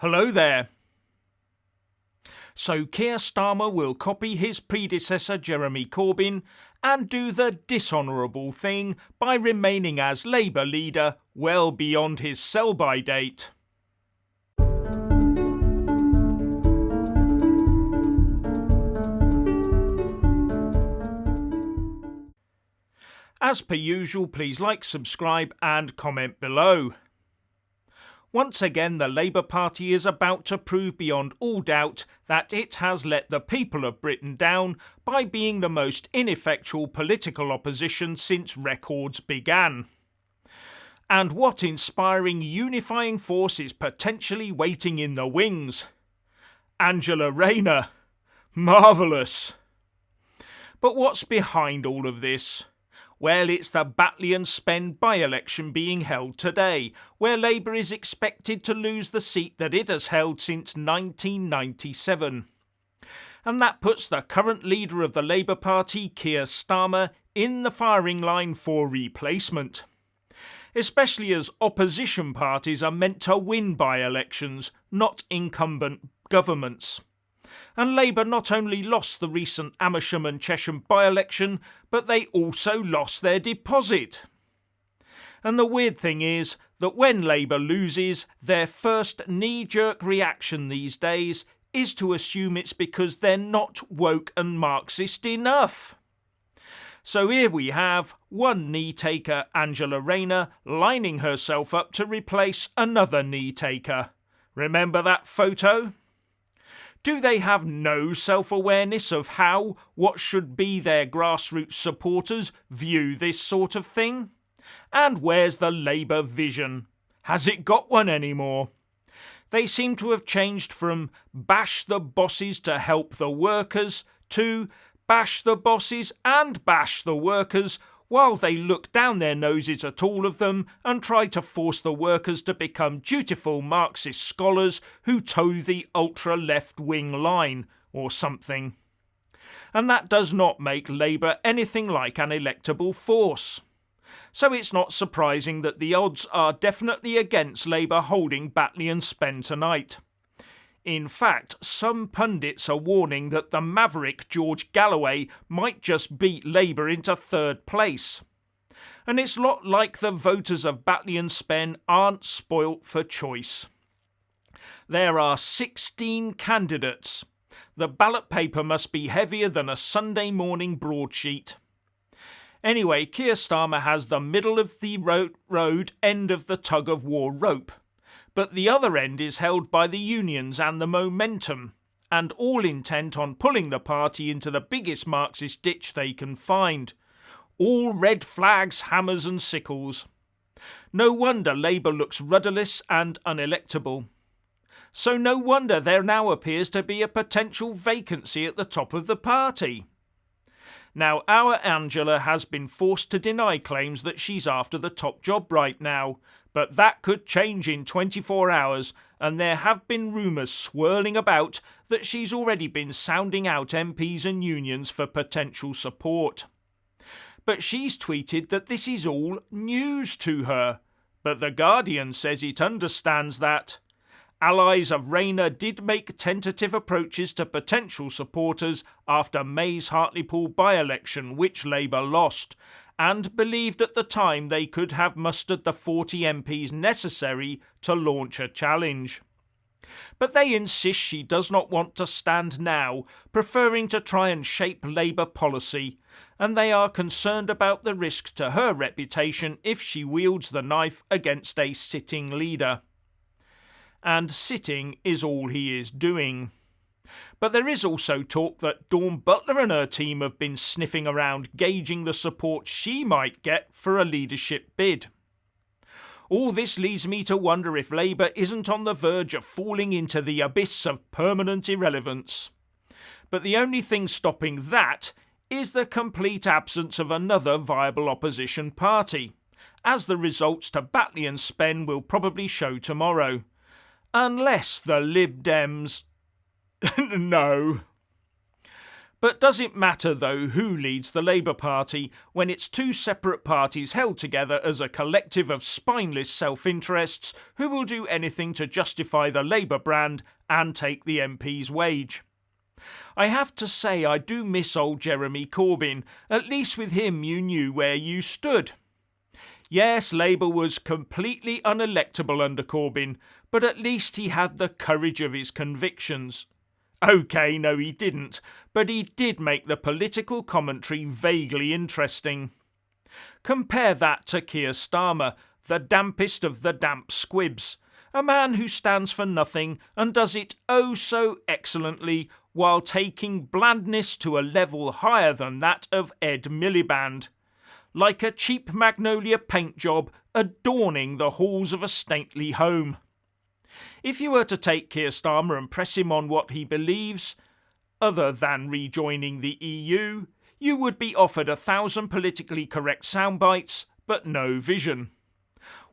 Hello there. So Keir Starmer will copy his predecessor Jeremy Corbyn and do the dishonourable thing by remaining as Labour leader well beyond his sell-by date. As per usual, please like, subscribe and comment below. Once again, the Labour Party is about to prove beyond all doubt that it has let the people of Britain down by being the most ineffectual political opposition since records began. And what inspiring unifying force is potentially waiting in the wings? Angela Rayner. Marvellous. But what's behind all of this? Well, it's the Batley and Spen by-election being held today, where Labour is expected to lose the seat that it has held since 1997. And that puts the current leader of the Labour Party, Keir Starmer, in the firing line for replacement. Especially as opposition parties are meant to win by-elections, not incumbent governments. And Labour not only lost the recent Amersham and Chesham by-election, but they also lost their deposit. And the weird thing is that when Labour loses, their first knee-jerk reaction these days is to assume it's because they're not woke and Marxist enough. So here we have one knee-taker, Angela Rayner, lining herself up to replace another knee-taker. Remember that photo? Do they have no self-awareness of how what should be their grassroots supporters view this sort of thing? And where's the Labour vision? Has it got one anymore? They seem to have changed from bash the bosses to help the workers to bash the bosses and bash the workers, while they look down their noses at all of them and try to force the workers to become dutiful Marxist scholars who toe the ultra-left-wing line, or something. And that does not make Labour anything like an electable force. So it's not surprising that the odds are definitely against Labour holding Batley and Spen tonight. In fact, some pundits are warning that the maverick George Galloway might just beat Labour into third place. And it's not like the voters of Batley and Spen aren't spoilt for choice. There are 16 candidates. The ballot paper must be heavier than a Sunday morning broadsheet. Anyway, Keir Starmer has the middle of the road end of the tug-of-war rope. But the other end is held by the unions and the momentum, and all intent on pulling the party into the biggest Marxist ditch they can find. All red flags, hammers and sickles. No wonder Labour looks rudderless and unelectable. So no wonder there now appears to be a potential vacancy at the top of the party. Now, our Angela has been forced to deny claims that she's after the top job right now, but that could change in 24 hours, and there have been rumours swirling about that she's already been sounding out MPs and unions for potential support. But she's tweeted that this is all news to her, but The Guardian says it understands that. Allies of Rayner did make tentative approaches to potential supporters after May's Hartlepool by-election, which Labour lost, and believed at the time they could have mustered the 40 MPs necessary to launch a challenge. But they insist she does not want to stand now, preferring to try and shape Labour policy, and they are concerned about the risk to her reputation if she wields the knife against a sitting leader. And sitting is all he is doing. But there is also talk that Dawn Butler and her team have been sniffing around gauging the support she might get for a leadership bid. All this leads me to wonder if Labour isn't on the verge of falling into the abyss of permanent irrelevance. But the only thing stopping that is the complete absence of another viable opposition party, as the results to Batley and Spen will probably show tomorrow. Unless the Lib Dems... No. But does it matter, though, who leads the Labour Party when it's two separate parties held together as a collective of spineless self-interests who will do anything to justify the Labour brand and take the MP's wage? I have to say I do miss old Jeremy Corbyn. At least with him you knew where you stood. Yes, Labour was completely unelectable under Corbyn, but at least he had the courage of his convictions. OK, no he didn't, but he did make the political commentary vaguely interesting. Compare that to Keir Starmer, the dampest of the damp squibs, a man who stands for nothing and does it oh so excellently while taking blandness to a level higher than that of Ed Miliband, like a cheap magnolia paint job adorning the halls of a stately home. If you were to take Keir Starmer and press him on what he believes, other than rejoining the EU, you would be offered 1,000 politically correct soundbites, but no vision.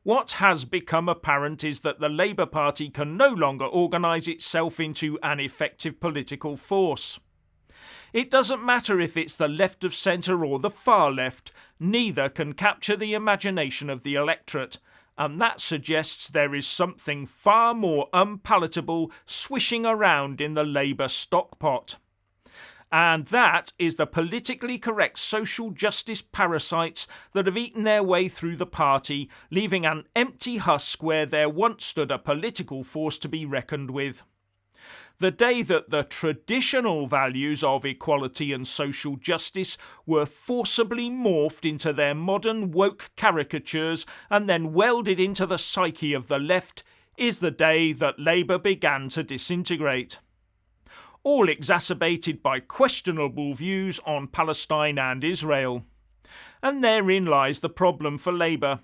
What has become apparent is that the Labour Party can no longer organise itself into an effective political force. It doesn't matter if it's the left of centre or the far left, neither can capture the imagination of the electorate, and that suggests there is something far more unpalatable swishing around in the Labour stockpot. And that is the politically correct social justice parasites that have eaten their way through the party, leaving an empty husk where there once stood a political force to be reckoned with. The day that the traditional values of equality and social justice were forcibly morphed into their modern woke caricatures and then welded into the psyche of the left is the day that Labour began to disintegrate. All exacerbated by questionable views on Palestine and Israel. And therein lies the problem for Labour.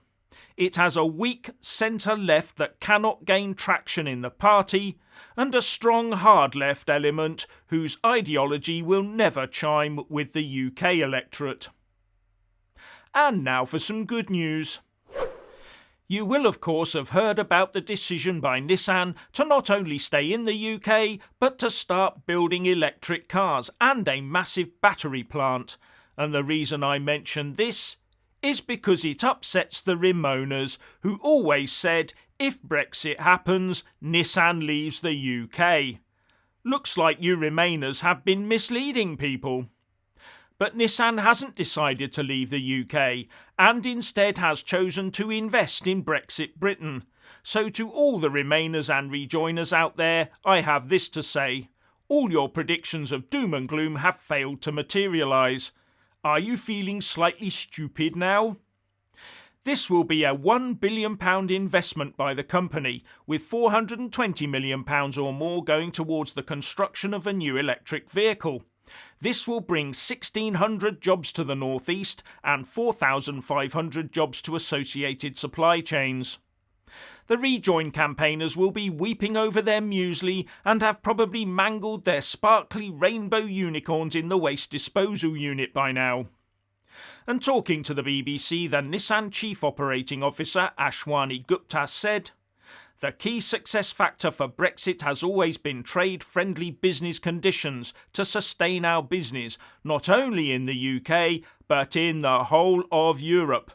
It has a weak centre-left that cannot gain traction in the party, and a strong hard-left element whose ideology will never chime with the UK electorate. And now for some good news. You will of course have heard about the decision by Nissan to not only stay in the UK, but to start building electric cars and a massive battery plant. And the reason I mention this is because it upsets the Remoaners, who always said if Brexit happens, Nissan leaves the UK. Looks like you Remainers have been misleading people. But Nissan hasn't decided to leave the UK and instead has chosen to invest in Brexit Britain. So to all the Remainers and rejoiners out there, I have this to say. All your predictions of doom and gloom have failed to materialise. Are you feeling slightly stupid now? This will be a £1 billion investment by the company, with £420 million or more going towards the construction of a new electric vehicle. This will bring 1,600 jobs to the North East and 4,500 jobs to associated supply chains. The Rejoin campaigners will be weeping over their muesli and have probably mangled their sparkly rainbow unicorns in the waste disposal unit by now. And talking to the BBC, the Nissan Chief Operating Officer Ashwani Gupta said, "The key success factor for Brexit has always been trade-friendly business conditions to sustain our business, not only in the UK, but in the whole of Europe.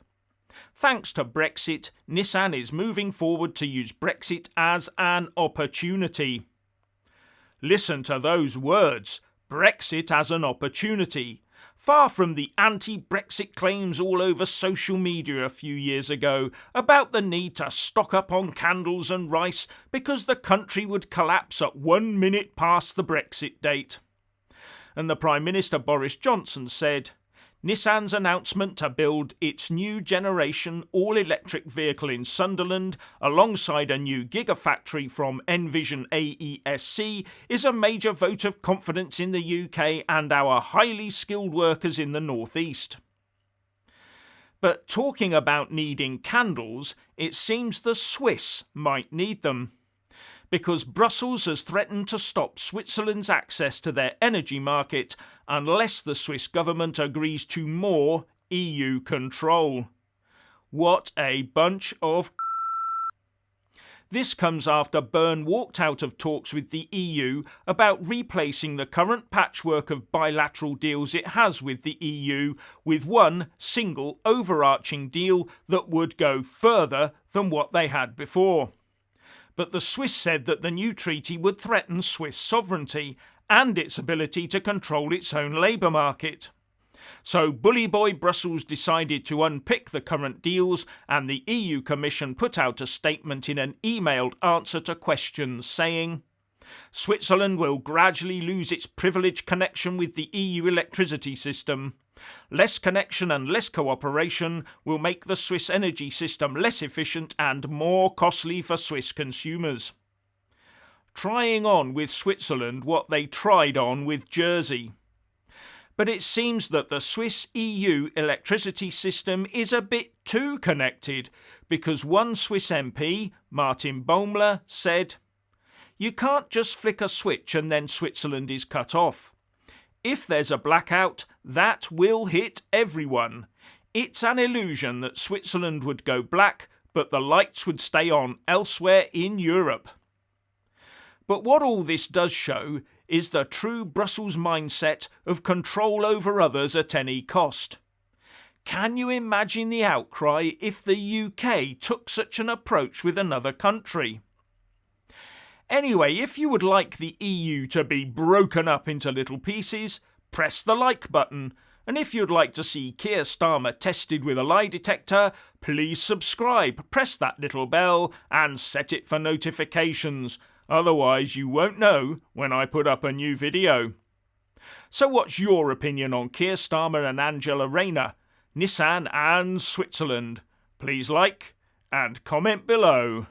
Thanks to Brexit, Nissan is moving forward to use Brexit as an opportunity." Listen to those words, Brexit as an opportunity. Far from the anti-Brexit claims all over social media a few years ago about the need to stock up on candles and rice because the country would collapse at 1 minute past the Brexit date. And the Prime Minister Boris Johnson said, Nissan's announcement to build its new generation all-electric vehicle in Sunderland alongside a new gigafactory from Envision AESC is a major vote of confidence in the UK and our highly skilled workers in the North East. But talking about needing candles, it seems the Swiss might need them, because Brussels has threatened to stop Switzerland's access to their energy market unless the Swiss government agrees to more EU control. What a bunch of... This comes after Byrne walked out of talks with the EU about replacing the current patchwork of bilateral deals it has with the EU with one single overarching deal that would go further than what they had before. But the Swiss said that the new treaty would threaten Swiss sovereignty and its ability to control its own labour market. So bully boy Brussels decided to unpick the current deals, and the EU Commission put out a statement in an emailed answer to questions saying, Switzerland will gradually lose its privileged connection with the EU electricity system. Less connection and less cooperation will make the Swiss energy system less efficient and more costly for Swiss consumers. Trying on with Switzerland what they tried on with Jersey. But it seems that the Swiss EU electricity system is a bit too connected, because one Swiss MP, Martin Baumler, said, "You can't just flick a switch and then Switzerland is cut off. If there's a blackout, that will hit everyone. It's an illusion that Switzerland would go black, but the lights would stay on elsewhere in Europe." But what all this does show is the true Brussels mindset of control over others at any cost. Can you imagine the outcry if the UK took such an approach with another country? Anyway, if you would like the EU to be broken up into little pieces, press the like button. And if you'd like to see Keir Starmer tested with a lie detector, please subscribe, press that little bell and set it for notifications. Otherwise you won't know when I put up a new video. So what's your opinion on Keir Starmer and Angela Rayner, Nissan and Switzerland? Please like and comment below.